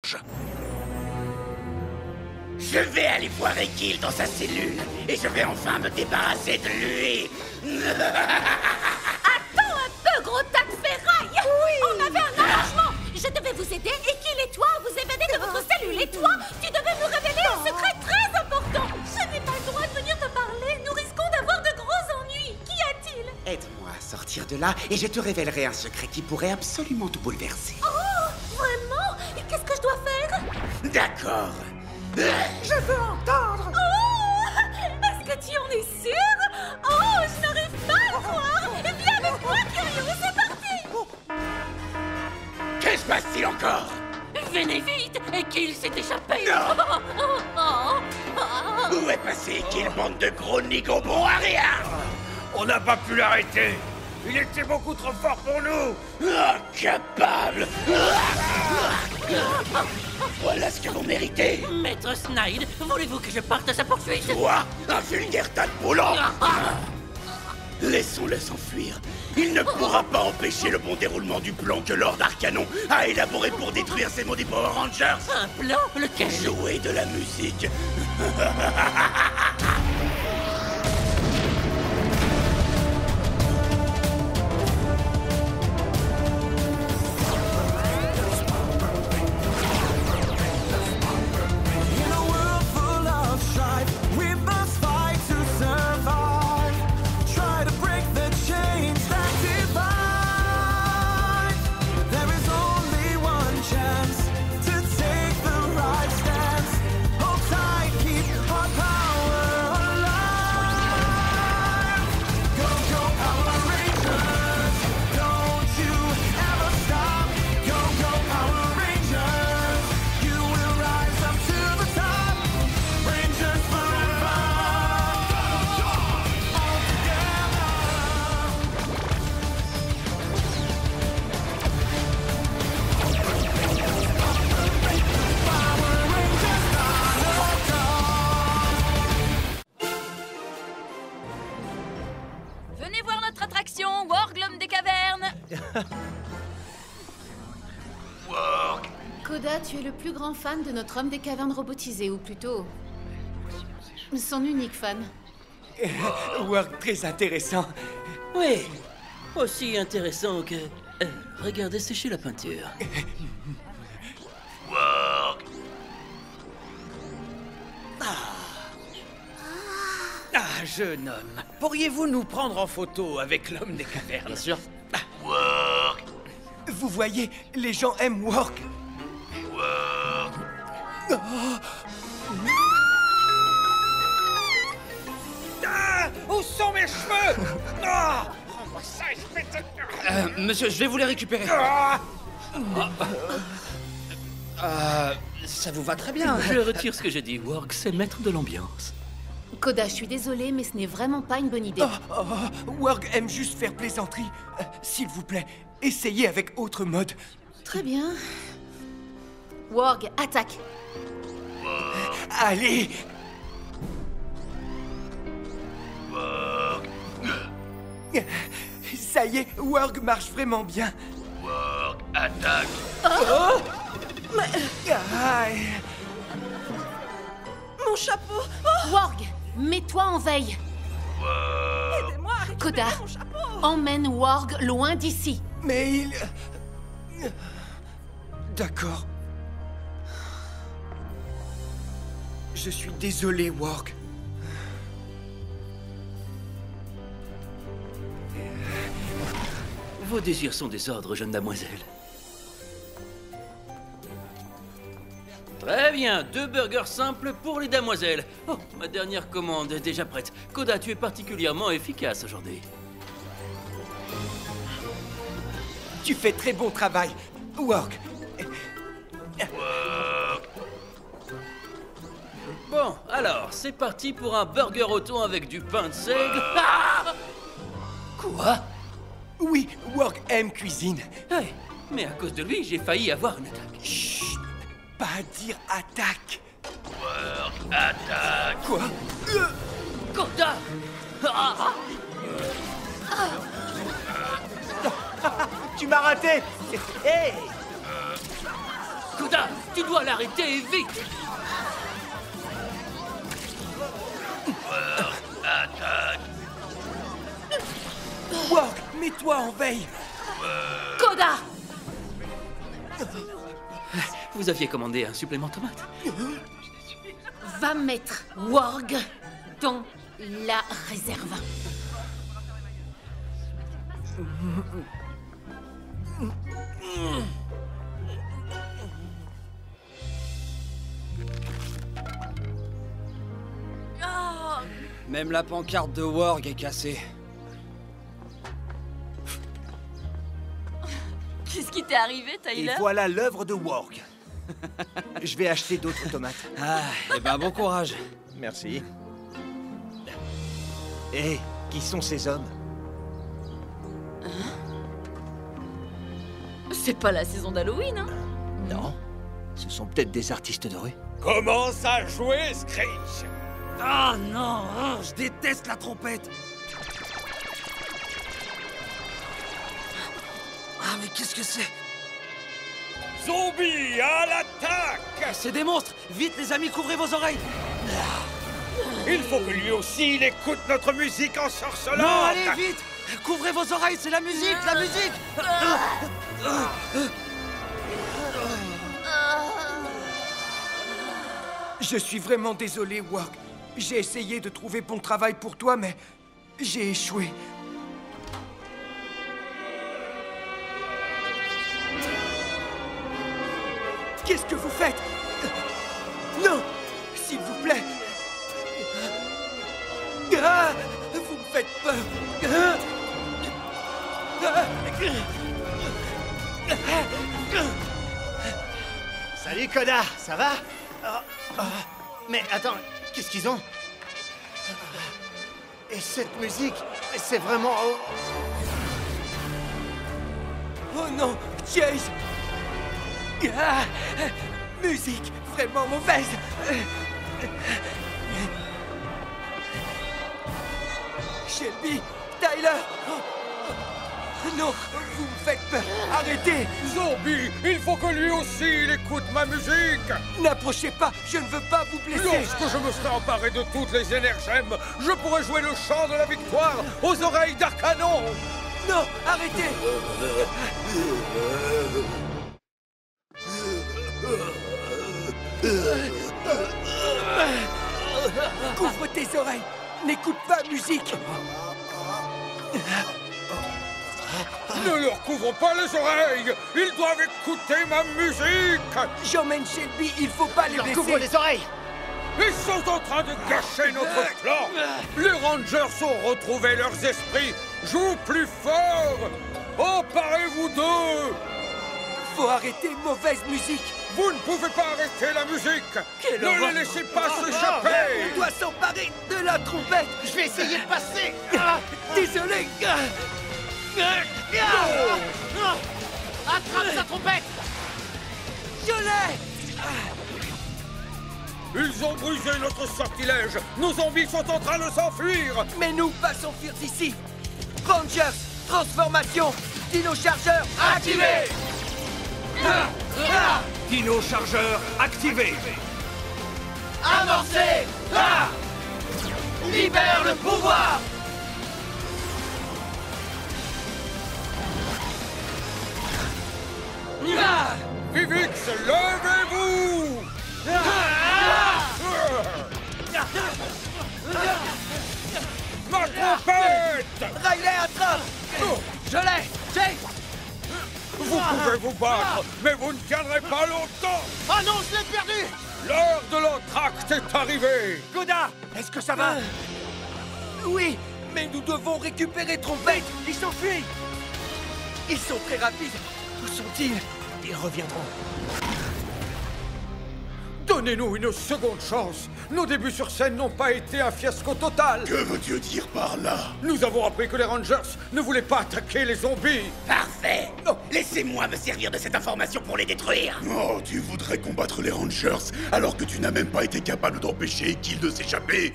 charge. Je vais aller voir Ekil dans sa cellule et je vais enfin me débarrasser de lui. Attends un peu, gros tas de ferraille. Oui. On avait un arrangement. Je devais vous aider, Ekil et toi vous évader de votre cellule. Et toi, tu devais nous révéler un secret très important. Je n'ai pas le droit de venir te parler. Nous risquons d'avoir de gros ennuis. Qu'y a-t-il? Aide-moi à sortir de là et je te révélerai un secret qui pourrait absolument tout bouleverser. Oh, vraiment? Et qu'est-ce que je dois faire? D'accord. Je veux entendre. Oh, est-ce que tu en es sûr? Oh, je n'arrive pas à le croire. Viens avec moi, Curious, c'est parti. Que se passe-t-il encore? Venez vite, Ekil s'est échappé. Non. Oh. Où est passé Ekil, bande de gros nigobos à rien? On n'a pas pu l'arrêter. Il était beaucoup trop fort pour nous. Incapable. Voilà ce que vous méritez. Maître Snide, voulez-vous que je parte à sa poursuite? Toi, un vulgaire tas de boulons. Laissons-le s'enfuir. Il ne pourra pas empêcher le bon déroulement du plan que Lord Arcanon a élaboré pour détruire ces maudits Power Rangers. Un plan? Lequel? Jouer de la musique. Venez voir notre attraction, Warg, l'homme des cavernes. Koda, tu es le plus grand fan de notre homme des cavernes robotisé, ou plutôt... son unique fan. Work très intéressant. Oui, aussi intéressant que... regardez sécher la peinture. Ah, jeune homme, pourriez-vous nous prendre en photo avec l'homme des cavernes? Bien sûr. Vous voyez, les gens aiment Work. Ah, où sont mes cheveux? Ah, rends-moi ça, espèce de... Monsieur, je vais vous les récupérer. Ah, Ça vous va très bien. Je retire ce que j'ai dit. Warg, c'est maître de l'ambiance. Koda, je suis désolée, mais ce n'est vraiment pas une bonne idée. Work aime juste faire plaisanterie. S'il vous plaît, essayez avec autre mode. Très bien. Warg, attaque. Allez. Ça y est, Work marche vraiment bien. Attaque. Aïe. Mon chapeau. Warg, mets-toi en veille. Aidez-moi à récupérer Koda, mon chapeau. emmène Warg loin d'ici. Mais il... D'accord. Je suis désolé, Work. Vos désirs sont des ordres, jeune damoiselle. Très bien, 2 burgers simples pour les damoiselles. Oh, ma dernière commande est déjà prête. Koda, tu es particulièrement efficace aujourd'hui. Tu fais très bon travail, Work. Bon, alors, c'est parti pour un burger au thon avec du pain de seigle. Ah! Quoi? Oui, Work aime cuisine. Hey, mais à cause de lui, j'ai failli avoir une attaque. Chut, pas dire attaque. Attaque. Quoi? Koda! Ah! Tu m'as raté. Hey! Koda, tu dois l'arrêter, et vite! Worg, mets-toi en veille. Koda! Vous aviez commandé un supplément tomate. Va mettre Worg dans la réserve. Même la pancarte de Worg est cassée. Qu'est-ce qui t'est arrivé, Tyler? Et voilà l'œuvre de Worg. Je vais acheter d'autres tomates. Ah, eh ben bon courage. Merci. Hé, qui sont ces hommes? C'est pas la saison d'Halloween, hein? Non. Ce sont peut-être des artistes de rue. Commence à jouer, Screech. Ah non, je déteste la trompette. Ah mais qu'est-ce que c'est? Zombie à l'attaque. C'est des monstres! Vite, les amis, couvrez vos oreilles! Il faut que lui aussi il écoute notre musique ensorcelante. Non, allez, vite! Couvrez vos oreilles, c'est la musique, la musique! Je suis vraiment désolé, Worg. J'ai essayé de trouver bon travail pour toi, mais j'ai échoué. Qu'est-ce que vous faites? Non! S'il vous plaît! Ah, vous me faites peur! Salut Koda, ça va? Mais attends, qu'est-ce qu'ils ont? Et cette musique, c'est vraiment... Oh non, Chase! Ah, musique vraiment mauvaise! Shelby, Tyler! Non, vous me faites peur! Arrêtez! Zombie, il faut que lui aussi il écoute ma musique. N'approchez pas, je ne veux pas vous blesser! Lorsque je me serai emparé de toutes les énergèmes, je pourrai jouer le chant de la victoire aux oreilles d'Arcanon. Non, arrêtez! Couvre tes oreilles! N'écoute pas musique! Ne leur couvrons pas les oreilles. Ils doivent écouter ma musique. J'emmène Shelby, il faut pas les blesser! Couvre les oreilles! Ils sont en train de gâcher notre plan. Les Rangers ont retrouvé leurs esprits. Joue plus fort. Emparez-vous d'eux. Faut arrêter mauvaise musique! Vous ne pouvez pas arrêter la musique. Quelle Ne horreur. les laissez pas On s'échapper. doit s'emparer de la trompette! Je vais essayer de passer! Désolé! Attrape sa trompette! Je l'ai! Ils ont brisé notre sortilège. Nos zombies sont en train de s'enfuir. Mais nous pas s'enfuir d'ici! Rangers, transformation! Dino chargeur, activé! Dino chargeur activé. Amorcez! Libère le pouvoir! Vivix, levez-vous. Ma trompette. Riley attrape! Je l'ai! Jake! Vous pouvez vous battre, mais vous ne tiendrez pas longtemps. Ah non, je l'ai perdu! L'heure de l'entracte est arrivée. Koda! Est-ce que ça va? Oui, mais nous devons récupérer Trompette! Ils s'enfuient! Ils sont très rapides! Où sont-ils? Ils reviendront. Donnez-nous une seconde chance. Nos débuts sur scène n'ont pas été un fiasco total. Que veux-tu dire par là? Nous avons appris que les Rangers ne voulaient pas attaquer les zombies. Parfait! Laissez-moi me servir de cette information pour les détruire! Oh, tu voudrais combattre les Rangers alors que tu n'as même pas été capable d'empêcher Kill de s'échapper?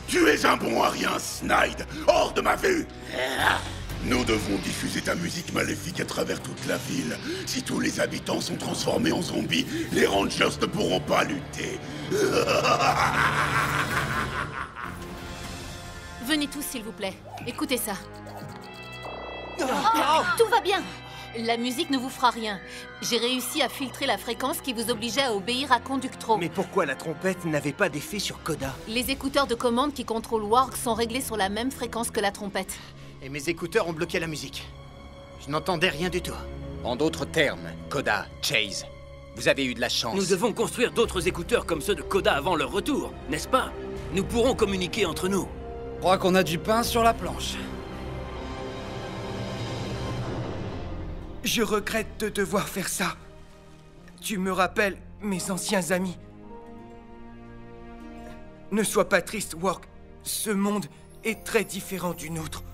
Tu es un bon à rien, Snide! Hors de ma vue! Nous devons diffuser ta musique maléfique à travers toute la ville. Si tous les habitants sont transformés en zombies, les Rangers ne pourront pas lutter. Venez tous, s'il vous plaît. Écoutez ça. Oh, tout va bien. La musique ne vous fera rien. J'ai réussi à filtrer la fréquence qui vous obligeait à obéir à Conductro. Mais pourquoi la trompette n'avait pas d'effet sur Koda? Les écouteurs de commande qui contrôlent Warg sont réglés sur la même fréquence que la trompette. Et mes écouteurs ont bloqué la musique. Je n'entendais rien du tout. En d'autres termes, Koda, Chase, vous avez eu de la chance. Nous devons construire d'autres écouteurs comme ceux de Koda avant leur retour, n'est-ce pas? Nous pourrons communiquer entre nous. Je crois qu'on a du pain sur la planche. Je regrette de devoir faire ça. Tu me rappelles mes anciens amis. Ne sois pas triste, Warg. Ce monde est très différent du nôtre.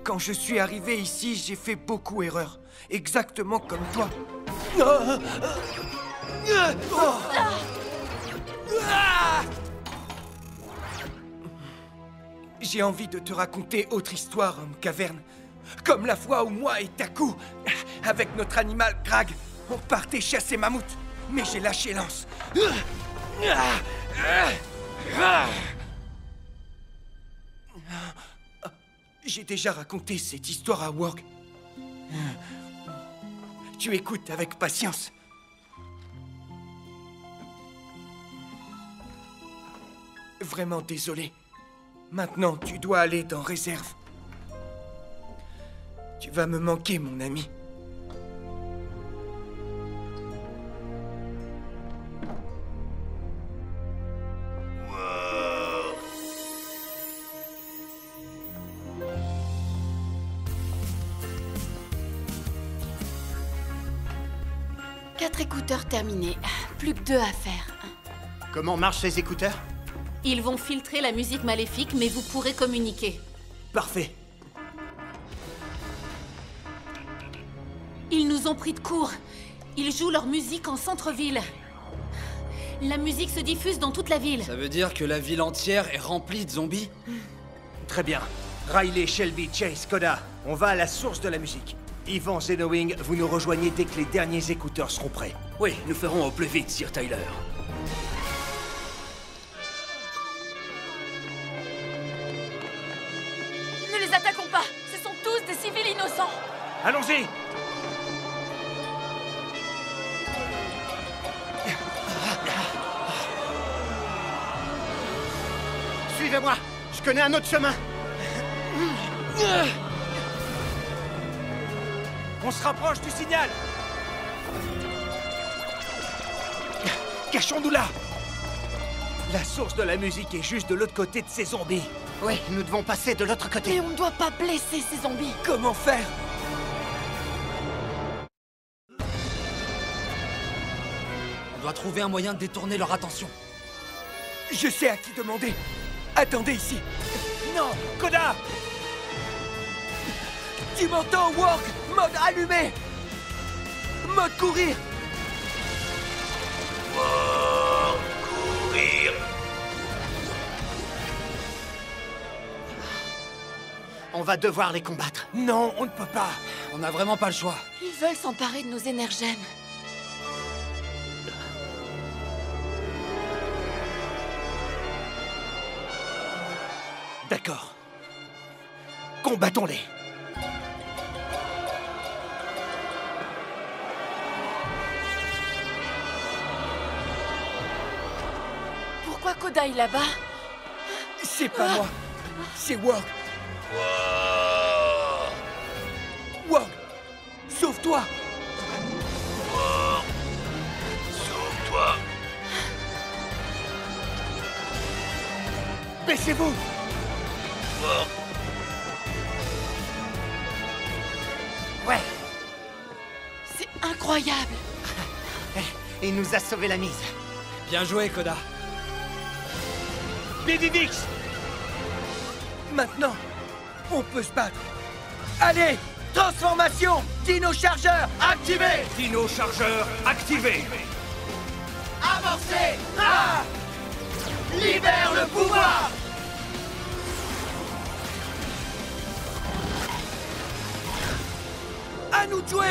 Quand je suis arrivé ici, j'ai fait beaucoup d'erreurs. Exactement comme toi. J'ai envie de te raconter autre histoire, homme caverne. Comme la fois où moi et Taku, avec notre animal Grag, on partait chasser mammouth. Mais j'ai lâché l'anse. J'ai déjà raconté cette histoire à Warg. Tu écoutes avec patience. Vraiment désolé. Maintenant, tu dois aller dans réserve. Tu vas me manquer, mon ami. Quatre écouteurs terminés. Plus que 2 à faire. Comment marchent les écouteurs? Ils vont filtrer la musique maléfique, mais vous pourrez communiquer. Parfait. Ils nous ont pris de court. Ils jouent leur musique en centre-ville. La musique se diffuse dans toute la ville. Ça veut dire que la ville entière est remplie de zombies? Très bien. Riley, Shelby, Chase, Koda, on va à la source de la musique. Ivan, Zenowing, vous nous rejoignez dès que les derniers écouteurs seront prêts. Oui, nous ferons au plus vite, Sir Tyler. Ne les attaquons pas. Ce sont tous des civils innocents. Allons-y! Suivez-moi! Je connais un autre chemin! On se rapproche du signal! Cachons-nous là! La source de la musique est juste de l'autre côté de ces zombies. Oui, nous devons passer de l'autre côté. Mais on ne doit pas blesser ces zombies. Comment faire? On doit trouver un moyen de détourner leur attention. Je sais à qui demander. Attendez ici. Non, Koda! Tu m'entends, Warg? Mode allumé! Mode courir! Courir. On va devoir les combattre. Non, on ne peut pas. On n'a vraiment pas le choix. Ils veulent s'emparer de nos énergèmes. D'accord. Combattons-les. Pourquoi Koda est là-bas? C'est pas moi. C'est Warg. Warg, sauve-toi. Sauve-toi. Baissez-vous. Ouais, C'est incroyable. il nous a sauvé la mise. Bien joué, Koda. Bidivix! Maintenant, on peut se battre. Allez, transformation! Dino chargeur activé! Dino chargeur activé. Avancez! Ah! Libère le pouvoir! À nous de jouer.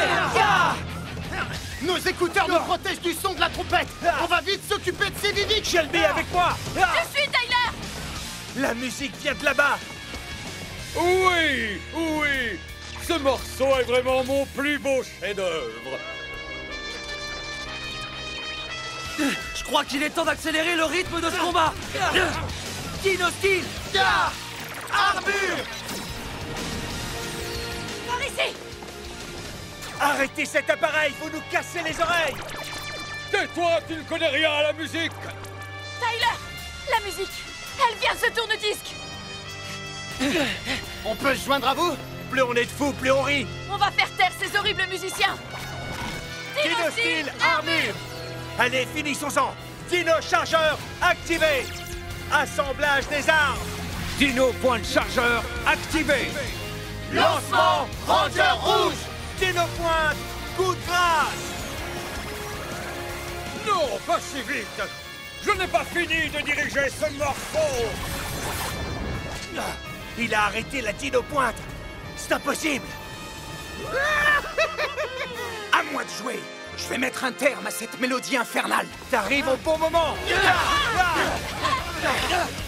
Nos écouteurs nous protègent du son de la trompette. On va vite s'occuper de ces Vivic. Shelby avec moi. Je suis Tyler. La musique vient de là-bas. Oui, oui. Ce morceau est vraiment mon plus beau chef-d'œuvre. Je crois qu'il est temps d'accélérer le rythme de ce combat. Dino Steel. Armure. Par ici. Arrêtez cet appareil, vous nous cassez les oreilles. Tais-toi, tu ne connais rien à la musique. Tyler, la musique, elle vient de ce tourne-disque. On peut se joindre à vous? Plus on est de fous, plus on rit. On va faire taire ces horribles musiciens. Dino Steel, armure. Allez, finissons-en. Dino chargeur, activé. Assemblage des armes. Dino point de chargeur, activé. Lancement Ranger rouge. Dino pointe, coup de grâce. Non, pas si vite. Je n'ai pas fini de diriger ce morceau. Il a arrêté la Dino pointe. C'est impossible. À moi de jouer. Je vais mettre un terme à cette mélodie infernale. T'arrives au bon moment.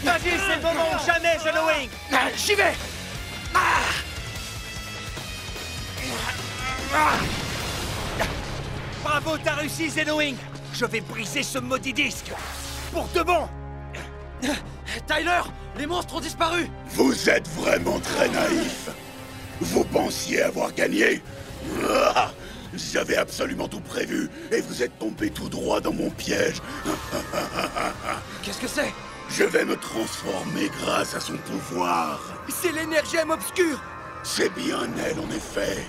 Vas-y, c'est le moment ou jamais, Zeno-Wing. J'y vais. Bravo, t'as réussi, Zeno-Wing. Je vais briser ce maudit disque. Pour de bon. Tyler, les monstres ont disparu. Vous êtes vraiment très naïf. Vous pensiez avoir gagné? J'avais absolument tout prévu et vous êtes tombé tout droit dans mon piège. Qu'est-ce que c'est? Je vais me transformer grâce à son pouvoir. C'est l'énergème obscure. C'est bien elle, en effet.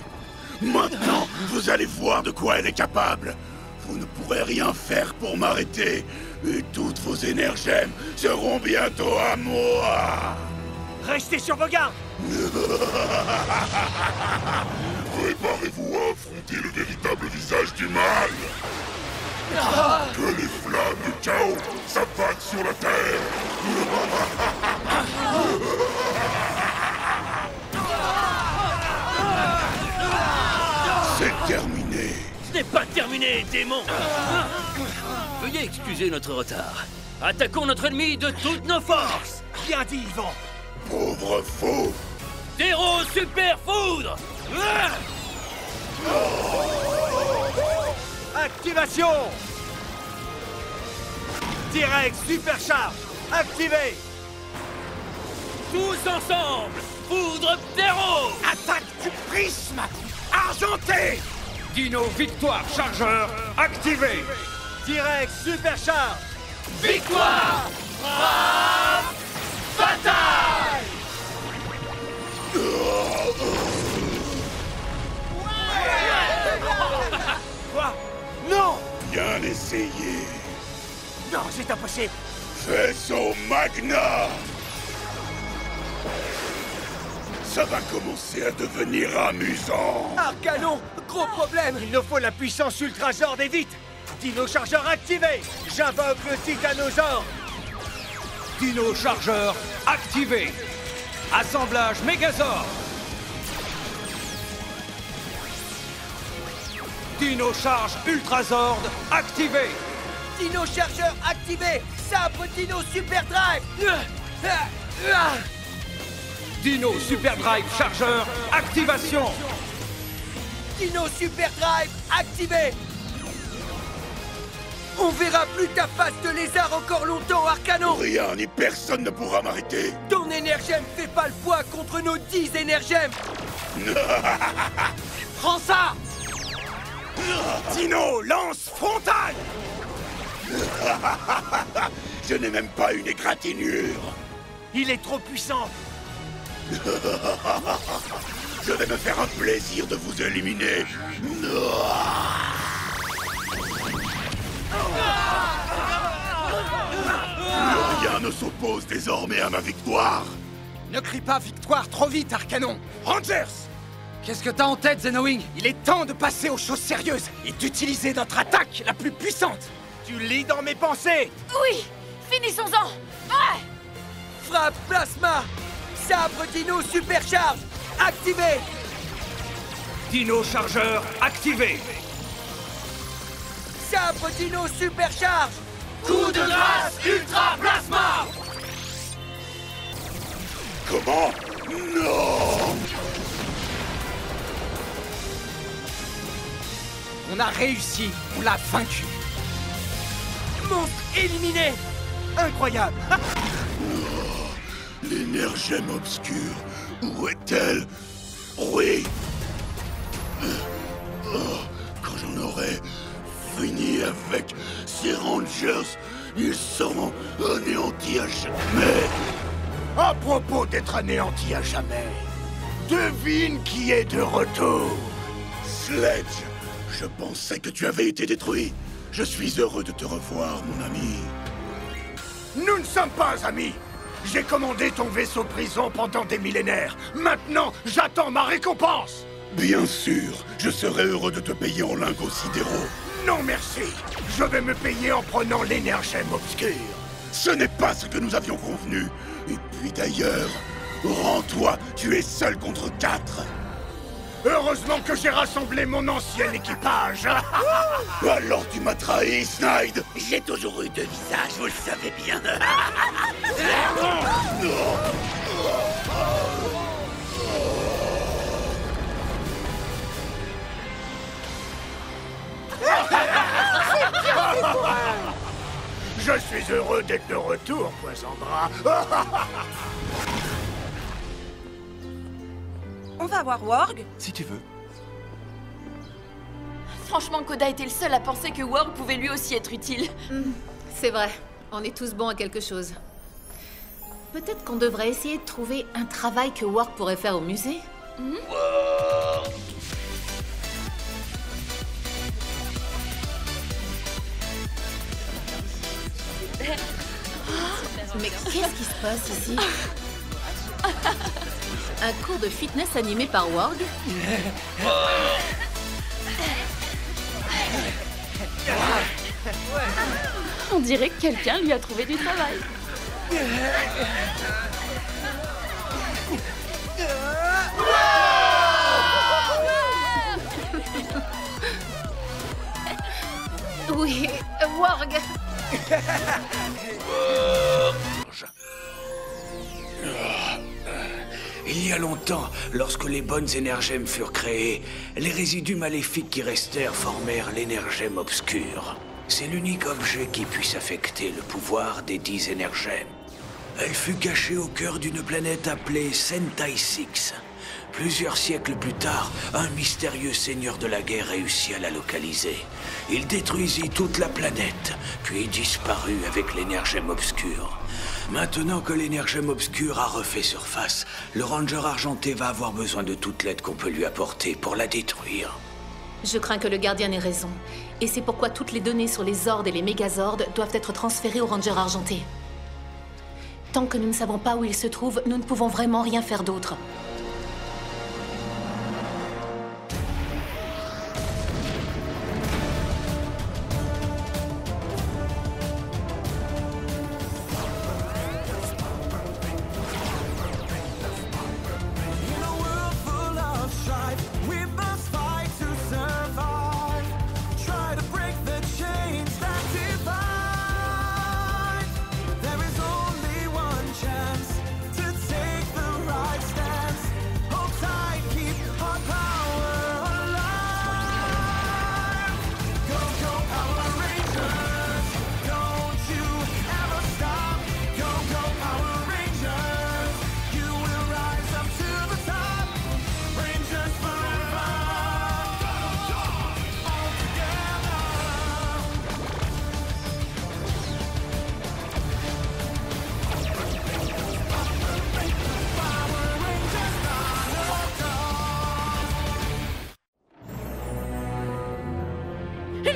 Maintenant, vous allez voir de quoi elle est capable. Vous ne pourrez rien faire pour m'arrêter. Et toutes vos énergèmes seront bientôt à moi. Restez sur vos gardes. Préparez-vous à affronter le véritable visage du mal. Que les flammes du chaos s'abattent sur la terre. C'est terminé. Ce n'est pas terminé, démon. Veuillez excuser notre retard. Attaquons notre ennemi de toutes nos forces. Bien dit, Yvan. Pauvre faux. Zéro super foudre. Activation. Direct supercharge. Activé. Tous ensemble. Foudre Ptero. Attaque du prisme argenté. Dino victoire chargeur, activé. Direct supercharge. Victoire. Frappe fatale. Quoi? Non. Bien essayé. Non, c'est impossible. Vaisseau Magna. Ça va commencer à devenir amusant. Arcanon, gros problème. Il nous faut la puissance Ultrazord et vite. Dino chargeur activé. J'invoque le Titanosaure. Dino chargeur, activé. Assemblage Mégazord. Dino charge Ultrazord, activé. Dino chargeur activé. Sabre Dino Super Drive. Dino Super Drive chargeur, activation. Dino Super Drive activé. On verra plus ta face de lézard encore longtemps, Arcanon. Rien ni personne ne pourra m'arrêter. Ton énergème fait pas le poids contre nos 10 énergèmes. Prends ça. Dino, lance frontale. Je n'ai même pas une égratignure. Il est trop puissant. Je vais me faire un plaisir de vous éliminer. Plus rien ne s'oppose désormais à ma victoire. Ne crie pas victoire trop vite, Arcanon. Rangers! Qu'est-ce que t'as en tête, Zeno-Wing? Il est temps de passer aux choses sérieuses et d'utiliser notre attaque la plus puissante. Tu lis dans mes pensées. Oui, finissons-en. Ouais. Frappe plasma. Sabre Dino Supercharge activé. Dino chargeur activé. Sabre Dino supercharge. Coup de grâce Ultra Plasma. Comment? Non! On a réussi, on l'a vaincu. Monstre éliminé. Incroyable. L'énergème obscure, où est-elle? Oui! Quand j'en aurai fini avec ces Rangers, ils seront anéantis à jamais! À propos d'être anéantis à jamais, devine qui est de retour! Sledge, je pensais que tu avais été détruit. Je suis heureux de te revoir, mon ami. Nous ne sommes pas amis! J'ai commandé ton vaisseau prison pendant des millénaires. Maintenant, j'attends ma récompense! Bien sûr, je serai heureux de te payer en lingots sidéraux. Non merci, je vais me payer en prenant l'énergème obscure. Ce n'est pas ce que nous avions convenu. Et puis d'ailleurs, rends-toi, tu es seul contre 4. Heureusement que j'ai rassemblé mon ancien équipage. Alors tu m'as trahi, Snide. J'ai toujours eu deux visages, vous le savez bien. Je suis heureux d'être de retour, Poisandra. On va voir Worg? Si tu veux. Franchement, Koda était le seul à penser que Worg pouvait lui aussi être utile. C'est vrai, on est tous bons à quelque chose. Peut-être qu'on devrait essayer de trouver un travail que Worg pourrait faire au musée. Mais qu'est-ce qui se passe ici? Un cours de fitness animé par Worg? On dirait que quelqu'un lui a trouvé du travail. Oui, Worg. Il y a longtemps, lorsque les bonnes énergèmes furent créées, les résidus maléfiques qui restèrent formèrent l'énergème obscure. C'est l'unique objet qui puisse affecter le pouvoir des 10 énergèmes. Elle fut cachée au cœur d'une planète appelée Sentai 6. Plusieurs siècles plus tard, un mystérieux seigneur de la guerre réussit à la localiser. Il détruisit toute la planète, puis disparut avec l'énergème obscure. Maintenant que l'énergème obscure a refait surface, le Ranger argenté va avoir besoin de toute l'aide qu'on peut lui apporter pour la détruire. Je crains que le gardien ait raison. Et c'est pourquoi toutes les données sur les Zords et les Mégazords doivent être transférées au Ranger argenté. Tant que nous ne savons pas où il se trouve, nous ne pouvons vraiment rien faire d'autre.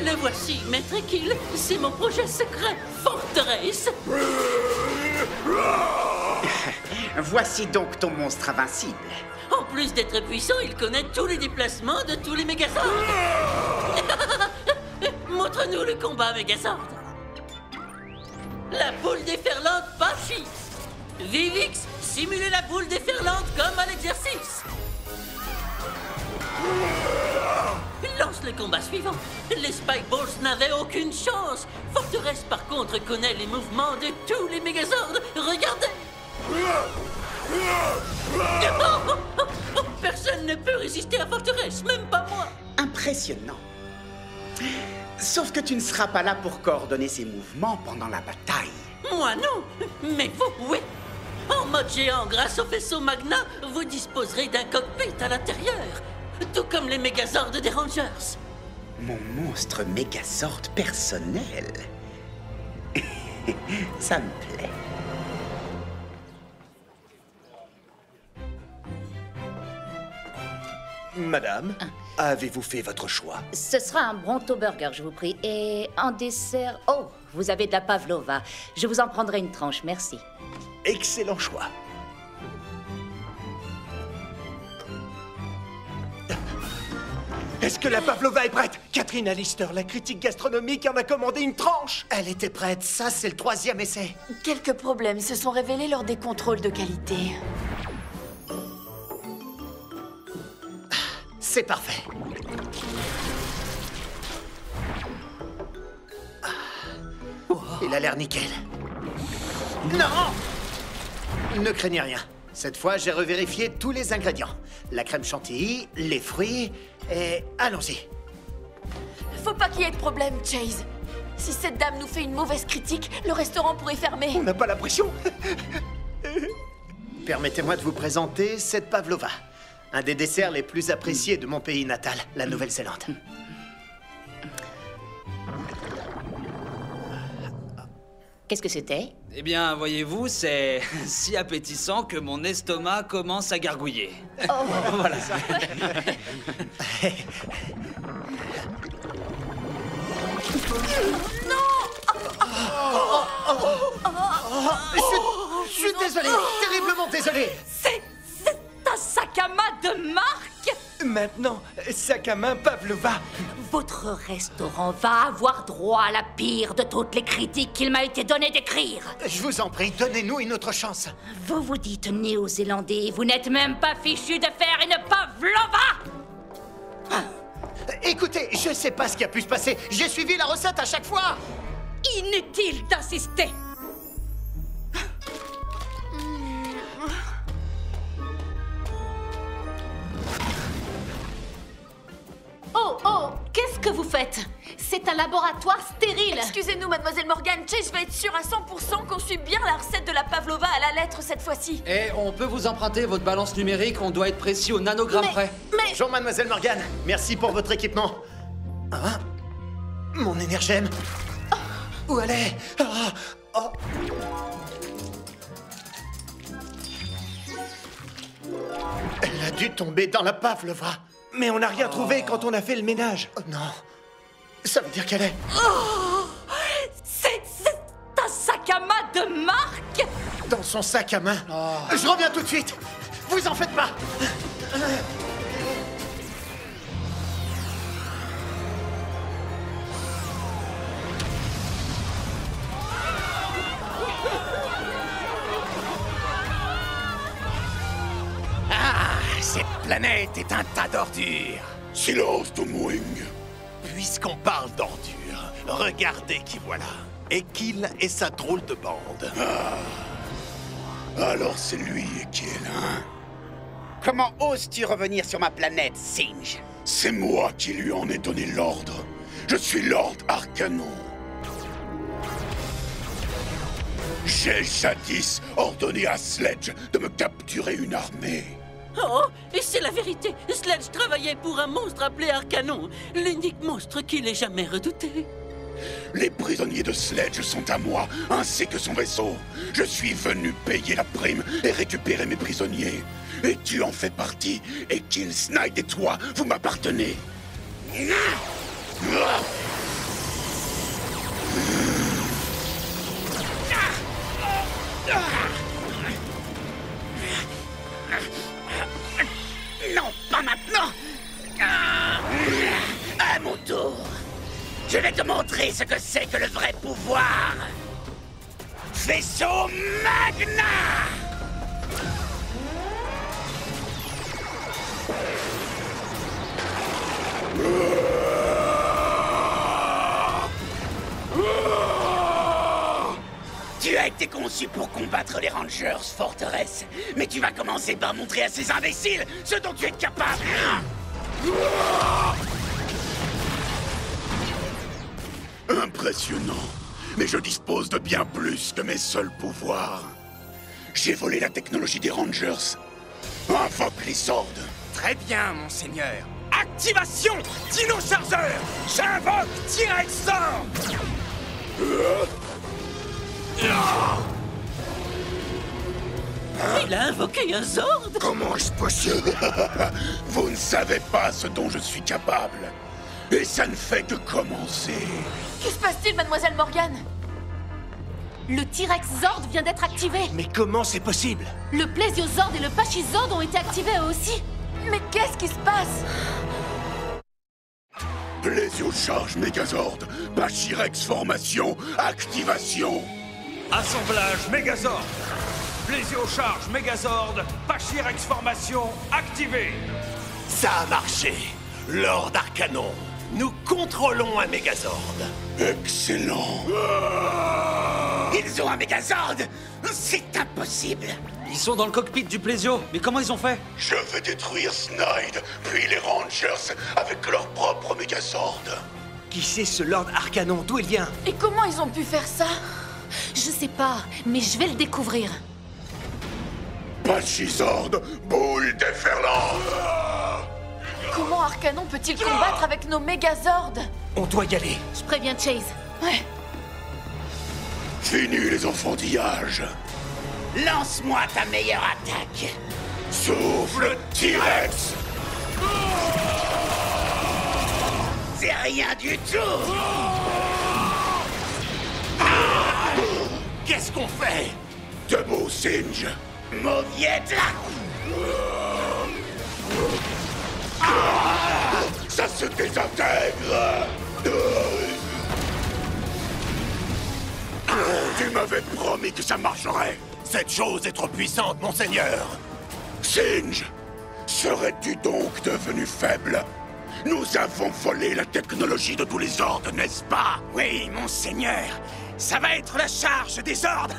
Le voici, Maître Kill. C'est mon projet secret, Forteresse. Voici donc ton monstre invincible. En plus d'être puissant, il connaît tous les déplacements de tous les Mégazords. Montre-nous le combat, Mégazord. La boule déferlante Banshee. Vivix, simulez la boule déferlante comme à l'exercice. Lance le combat suivant. Les Spike Balls n'avaient aucune chance. Forteresse, par contre, connaît les mouvements de tous les Megazords. Regardez. Personne ne peut résister à Forteresse, même pas moi. Impressionnant. Sauf que tu ne seras pas là pour coordonner ses mouvements pendant la bataille. Moi non, mais vous, oui. En mode géant, grâce au vaisseau Magna, vous disposerez d'un cockpit à l'intérieur. Tout comme les Megazords des Rangers. Mon monstre Megazord personnel. Ça me plaît. Madame, avez-vous fait votre choix? Ce sera un Bronto Burger, je vous prie. Et en dessert... Oh, vous avez de la pavlova. Je vous en prendrai une tranche, merci. Excellent choix. Est-ce que la pavlova est prête? Catherine Allister, la critique gastronomique, en a commandé une tranche. Elle était prête, ça c'est le 3e essai. Quelques problèmes se sont révélés lors des contrôles de qualité. C'est parfait. Il a l'air nickel. Non! Ne craignez rien. Cette fois, j'ai revérifié tous les ingrédients. La crème chantilly, les fruits, et allons-y. Faut pas qu'il y ait de problème, Chase. Si cette dame nous fait une mauvaise critique, le restaurant pourrait fermer. On n'a pas la pression. Permettez-moi de vous présenter cette pavlova. Un des desserts les plus appréciés de mon pays natal, la Nouvelle-Zélande. Qu'est-ce que c'était? Eh bien, voyez-vous, c'est si appétissant que mon estomac commence à gargouiller. Oh. Voilà. Je suis désolé, terriblement désolé. C'est un sac à main de marque. Maintenant, sac à main pavlova. Votre restaurant va avoir droit à la pire de toutes les critiques qu'il m'a été donné d'écrire. Je vous en prie, donnez-nous une autre chance. Vous vous dites néo-zélandais et vous n'êtes même pas fichu de faire une pavlova. Écoutez, je sais pas ce qui a pu se passer. J'ai suivi la recette à chaque fois. Inutile d'insister. Oh, qu'est-ce que vous faites? C'est un laboratoire stérile. Excusez-nous, mademoiselle Morgan. Chase va être sûr à 100% qu'on suit bien la recette de la pavlova à la lettre cette fois-ci. Et on peut vous emprunter votre balance numérique, on doit être précis au nanogramme près. Bonjour, mademoiselle Morgan. Merci pour votre équipement. Hein? Mon énergème. Où elle est? Elle a dû tomber dans la pavlova. Mais on n'a rien trouvé quand on a fait le ménage. Oh non. Ça veut dire qu'elle est... C'est un sac à main de marque. Dans son sac à main. Je reviens tout de suite. Vous en faites pas. Cette planète est un tas d'ordures. Silence, Tomwing. Puisqu'on parle d'ordures, regardez qui voilà. Ekil et sa drôle de bande. Alors c'est lui qui est là. Comment oses-tu revenir sur ma planète, Singe? C'est moi qui lui en ai donné l'ordre. Je suis Lord Arcanon. J'ai jadis ordonné à Sledge de me capturer une armée. Oh, et c'est la vérité. Sledge travaillait pour un monstre appelé Arcanon, l'unique monstre qu'il ait jamais redouté. Les prisonniers de Sledge sont à moi, ainsi que son vaisseau. Je suis venu payer la prime et récupérer mes prisonniers. Et tu en fais partie, et Kill, Snide et toi, vous m'appartenez. Non, pas maintenant. À mon tour. Je vais te montrer ce que c'est que le vrai pouvoir. Vaisseau Magna! Tu as été conçu pour combattre les Rangers Forteresse, mais tu vas commencer par montrer à ces imbéciles ce dont tu es capable. Impressionnant, mais je dispose de bien plus que mes seuls pouvoirs. J'ai volé la technologie des Rangers. Invoque les Zords. Très bien, monseigneur. Activation Dino Chargeur. J'invoque T-Rex Zord. Il a invoqué un Zord? Comment est-ce possible? Vous ne savez pas ce dont je suis capable. Et ça ne fait que commencer. Que se passe-t-il, mademoiselle Morgane? Le T-Rex Zord vient d'être activé. Mais comment c'est possible? Le Plesiozord et le Pachysord ont été activés eux aussi. Mais qu'est-ce qui se passe? Plesiocharge Megazord, Pachyrex formation, activation. Assemblage Megazord. Plesiocharge Megazord, Pachyrex formation activée. Ça a marché. Lord Arcanon, nous contrôlons un Megazord. Excellent. Ils ont un Megazord. C'est impossible. Ils sont dans le cockpit du Plesio, mais comment ils ont fait? Je vais détruire Snide, puis les Rangers avec leur propre Megazord. Qui c'est ce Lord Arcanon? D'où il vient? Et comment ils ont pu faire ça? Je sais pas, mais je vais le découvrir. Pachysord, boule déferlante. Comment Arcanon peut-il combattre avec nos Megazords? On doit y aller. Je préviens Chase. Ouais. Fini les enfantillages. Lance-moi ta meilleure attaque. Souffle T-Rex. C'est rien du tout. Qu'est-ce qu'on fait? Debout, Singe. Mauviette. Ça se désintègre. Tu m'avais promis que ça marcherait. Cette chose est trop puissante, monseigneur. Singe, serais-tu donc devenu faible? Nous avons volé la technologie de tous les ordres, n'est-ce pas? Oui, monseigneur. Ça va être la charge des ordres.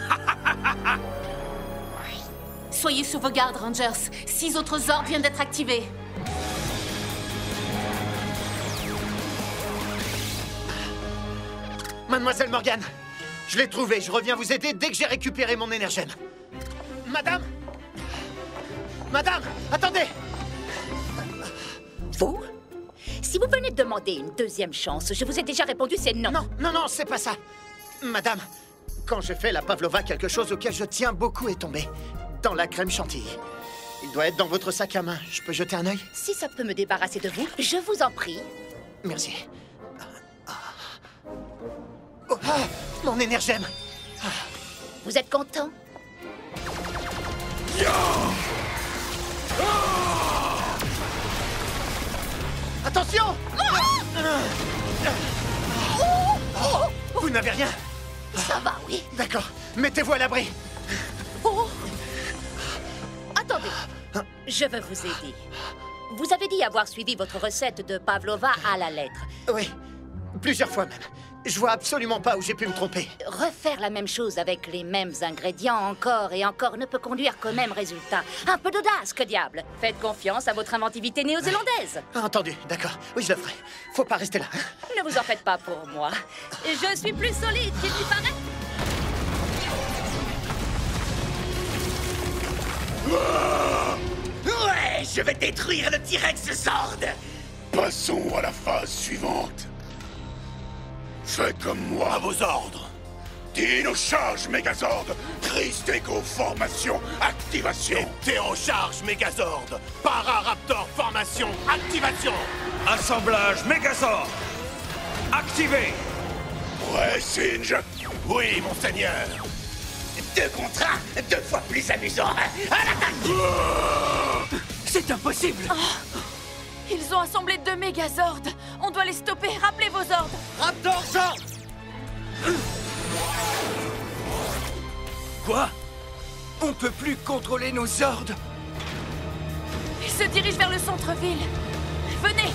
Soyez sur vos gardes, Rangers. 6 autres Zords viennent d'être activés. Mademoiselle Morgane, je l'ai trouvé. Je reviens vous aider dès que j'ai récupéré mon énergème. Madame! Madame, attendez! Vous? Si vous venez de demander une deuxième chance, je vous ai déjà répondu, c'est non. Non, c'est pas ça. Madame, quand je fais la pavlova, quelque chose auquel je tiens beaucoup est tombé. Dans la crème chantilly. Il doit être dans votre sac à main. Je peux jeter un œil? Si ça peut me débarrasser de vous, je vous en prie. Merci. Oh, mon énergème! Vous êtes content? Attention! Vous n'avez rien? Ça va, oui. D'accord. Mettez-vous à l'abri. Attendez. Je veux vous aider. Vous avez dit avoir suivi votre recette de pavlova à la lettre. Oui. Plusieurs fois même. Je vois absolument pas où j'ai pu me tromper. Refaire la même chose avec les mêmes ingrédients encore et encore ne peut conduire qu'au même résultat. Un peu d'audace, que diable. Faites confiance à votre inventivité néo-zélandaise. Entendu, d'accord. Oui, je le ferai. Faut pas rester là. Ne vous en faites pas pour moi. Je suis plus solide qu'il n'y paraît. Ouais, je vais détruire le T-Rex Zord. Passons à la phase suivante. Faites comme moi. À vos ordres. Dino charge Megazord. Christego formation, activation. Hétérocharge Megazord. Pararaptor formation, activation. Assemblage Megazord. Activé. Prêt, Singe? Oui, monseigneur. 2 contre 1, 2 fois plus amusant. À l'attaque. C'est impossible. Ils ont assemblé 2 Megazords. On doit les stopper. Rappelez vos ordres. Raptor Zord! Quoi? On peut plus contrôler nos Zords. Ils se dirigent vers le centre-ville. Venez.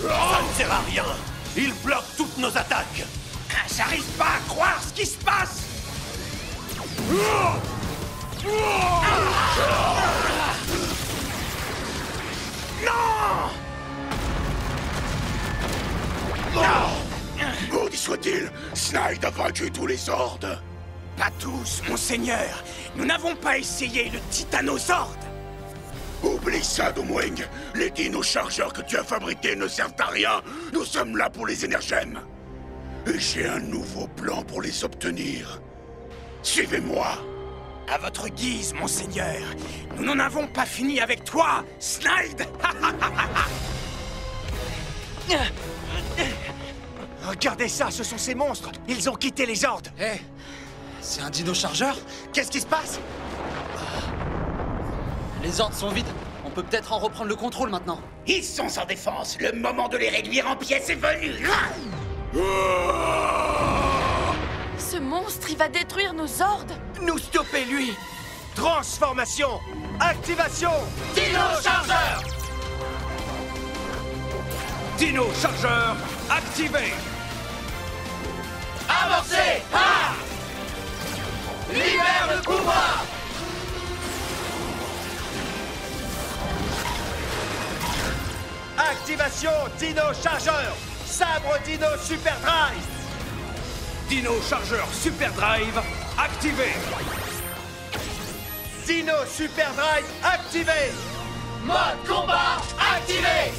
Ça ne sert à rien. Il bloque toutes nos attaques. J'arrive pas à croire ce qui se passe. Non! Maudit soit-il, Snide a vaincu tous les Zords. Pas tous, monseigneur. Nous n'avons pas essayé le Titanosord. Oublie ça, Doomwing. Les dino-chargeurs que tu as fabriqués ne servent à rien. Nous sommes là pour les énergèmes. Et j'ai un nouveau plan pour les obtenir. Suivez-moi. À votre guise, monseigneur. Nous n'en avons pas fini avec toi, Snide. Regardez ça, ce sont ces monstres. Ils ont quitté les Zords. Hé, c'est un dino-chargeur? Qu'est-ce qui se passe? Les ordres sont vides. On peut peut-être en reprendre le contrôle maintenant. Ils sont sans défense. Le moment de les réduire en pièces est venu. Ce monstre, il va détruire nos Zords. Nous stopper lui. Transformation. Activation. Dino-chargeur! Dino-chargeur activé! Amorcé! Ah! Libère le pouvoir! Activation Dino-chargeur. Sabre Dino Super Drive. Dino-chargeur Super Drive activé! Dino Super Drive activé. Mode combat activé!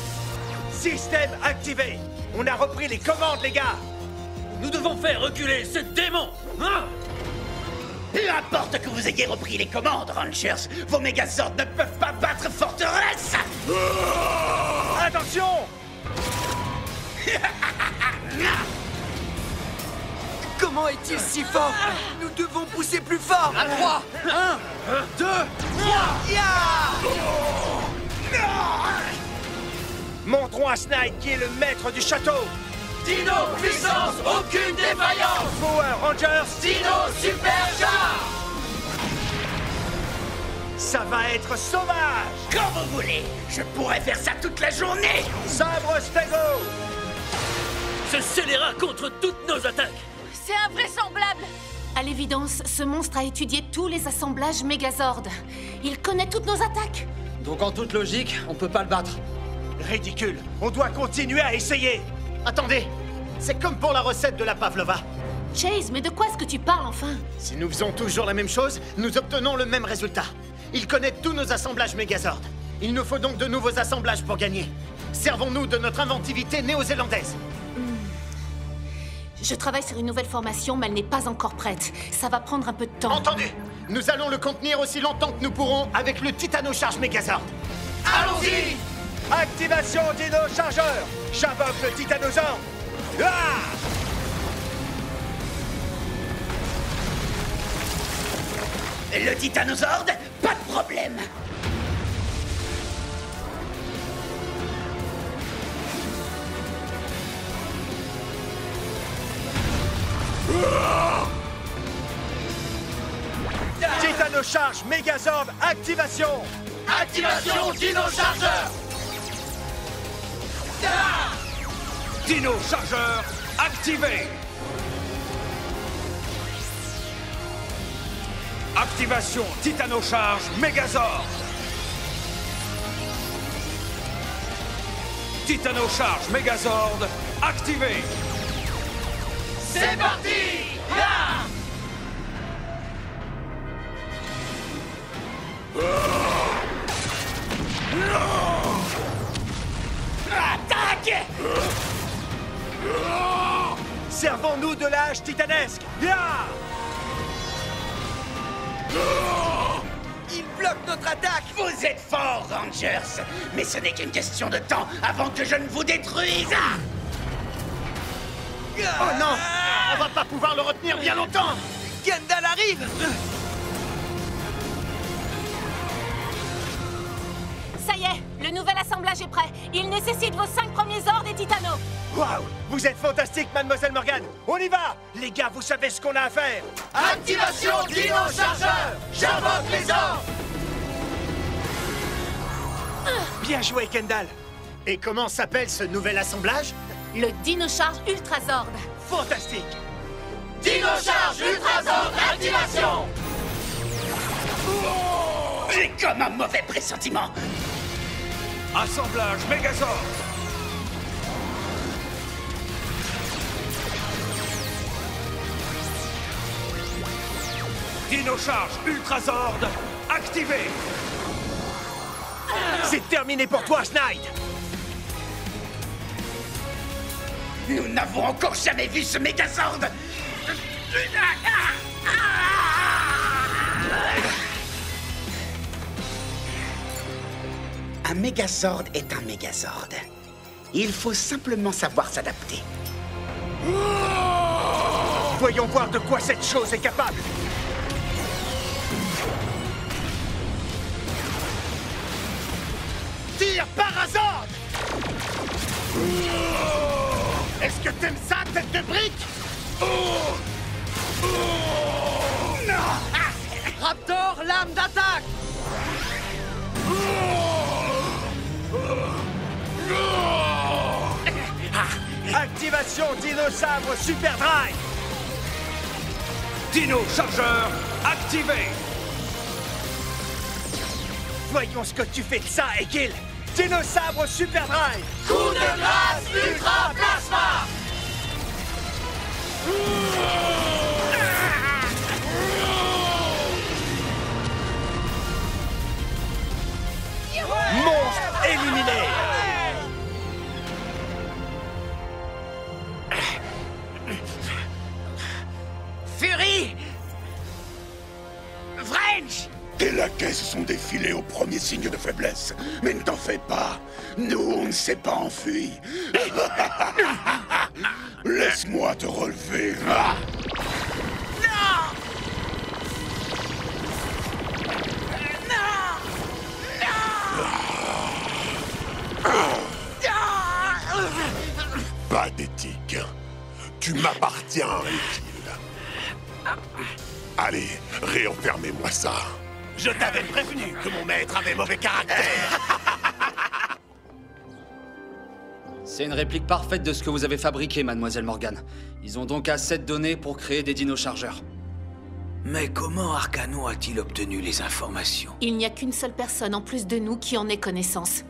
Système activé. On a repris les commandes, les gars. Nous devons faire reculer ce démon, hein? Peu importe que vous ayez repris les commandes, Rangers, vos Megazords ne peuvent pas battre Forteresse. Attention! Comment est-il si fort? Nous devons pousser plus fort! À 3, 1, 2, 3! Montrons à Snide qui est le maître du château. Dino puissance, aucune défaillance! Power Rangers. Dino super charge! Ça va être sauvage. Quand vous voulez, je pourrais faire ça toute la journée. Sabre Stego. Ce scélérat contre toutes nos attaques! C'est invraisemblable. À l'évidence, ce monstre a étudié tous les assemblages Megazord. Il connaît toutes nos attaques. Donc en toute logique, on peut pas le battre. Ridicule. On doit continuer à essayer. Attendez, c'est comme pour la recette de la pavlova. Chase, mais de quoi est-ce que tu parles enfin? Si nous faisons toujours la même chose, nous obtenons le même résultat. Il connaît tous nos assemblages Megazord. Il nous faut donc de nouveaux assemblages pour gagner. Servons-nous de notre inventivité néo-zélandaise. Je travaille sur une nouvelle formation, mais elle n'est pas encore prête. Ça va prendre un peu de temps. Entendu. Nous allons le contenir aussi longtemps que nous pourrons avec le Titano-charge Megazord. Allons-y! Activation Dino-chargeur. J'invoque le Titanosord. Ah! Le Titanosord, pas de problème. Titano-charge Megazord, activation. Activation Dino-chargeur! Dino-chargeur activé! Activation Titano-charge Megazord! Titano-charge Megazord activé! C'est parti! Là! Attaque! Servons-nous de la hache titanesque. Ya! Il bloque notre attaque! Vous êtes forts, Rangers, mais ce n'est qu'une question de temps avant que je ne vous détruise. Oh non! On va pas pouvoir le retenir bien longtemps! Kendall arrive! Ça y est, le nouvel assemblage est prêt. Il nécessite vos 5 premiers ordres et Titano. Waouh! Vous êtes fantastique, Mademoiselle Morgan. On y va! Les gars, vous savez ce qu'on a à faire. Activation Dino-chargeur! J'invoque les ordres! Bien joué, Kendall. Et comment s'appelle ce nouvel assemblage? le Dino-Charge Ultrazord. Fantastique. Dino-Charge Ultrazord, activation! J'ai comme un mauvais pressentiment. Assemblage Megazord. Dino-Charge Ultrazord, activé. C'est terminé pour toi, Schneid. Nous n'avons encore jamais vu ce Megazord. Un Megazord est un Megazord. Il faut simplement savoir s'adapter. Voyons voir de quoi cette chose est capable. Tire Parazord! Est-ce que t'aimes ça, tête de brique? Raptor, lame d'attaque! Activation Dino-Sabre Super Drive! Dino-Chargeur, activé. Voyons ce que tu fais de ça, Ekil! Dino-Sabre Super Drive! Coup de grâce Ultra Plasma! Monstre éliminé! Fury! Vrench! Tes laquais se sont défilés au premier signe de faiblesse. Mais ne t'en fais pas. Nous, on ne s'est pas enfui. Laisse-moi te relever. Pathétique. Tu m'appartiens, Ekil. Allez, réenfermez-moi ça. Je t'avais prévenu que mon maître avait mauvais caractère. C'est une réplique parfaite de ce que vous avez fabriqué, mademoiselle Morgan. Ils ont donc assez de données pour créer des dino-chargeurs. Mais comment Arcano a-t-il obtenu les informations? Il n'y a qu'une seule personne en plus de nous qui en ait connaissance.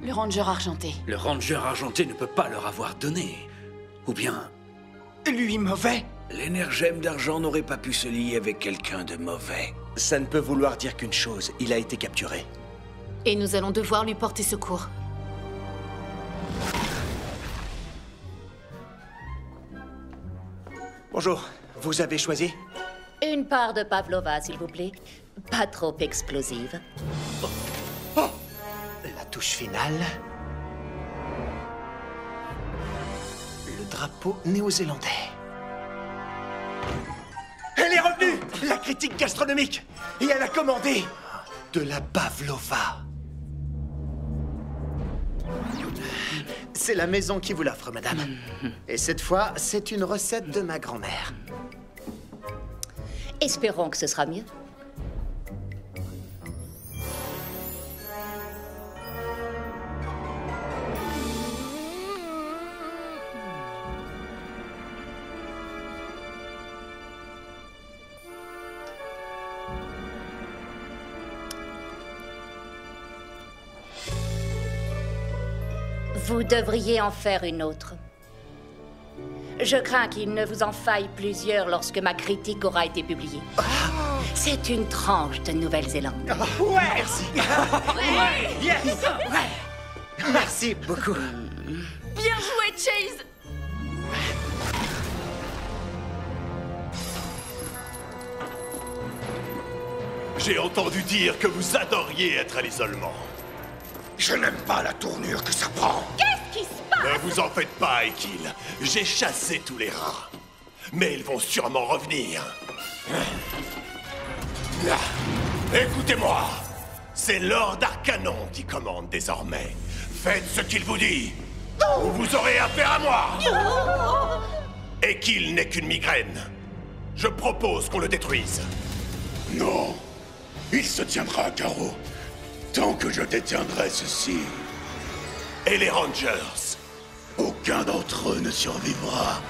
Le Ranger argenté. Le Ranger argenté ne peut pas leur avoir donné. Ou bien... Lui mauvais? L'énergème d'argent n'aurait pas pu se lier avec quelqu'un de mauvais. Ça ne peut vouloir dire qu'une chose, il a été capturé. Et nous allons devoir lui porter secours. Bonjour, vous avez choisi? Une part de pavlova, s'il vous plaît. Pas trop explosive. Oh! La touche finale. Le drapeau néo-zélandais. Elle est revenue! La critique gastronomique! Et elle a commandé de la pavlova. C'est la maison qui vous l'offre, madame. Et cette fois, c'est une recette de ma grand-mère. Espérons que ce sera mieux. Vous devriez en faire une autre. Je crains qu'il ne vous en faille plusieurs lorsque ma critique aura été publiée. C'est une tranche de Nouvelle-Zélande. Ouais! Merci! Ouais! Yes! Ouais! Merci beaucoup. Bien joué, Chase! J'ai entendu dire que vous adoriez être à l'isolement. Je n'aime pas la tournure que ça prend. Qu'est-ce qui se passe? Ne vous en faites pas, Ekil. J'ai chassé tous les rats. Mais ils vont sûrement revenir. Écoutez-moi. C'est Lord Arcanon qui commande désormais. Faites ce qu'il vous dit, ou vous aurez affaire à moi. Ekil n'est qu'une migraine. Je propose qu'on le détruise. Non. Il se tiendra à carreau. Tant que je détiendrai ceci. Et les Rangers? Aucun Aucun d'entre eux ne survivra.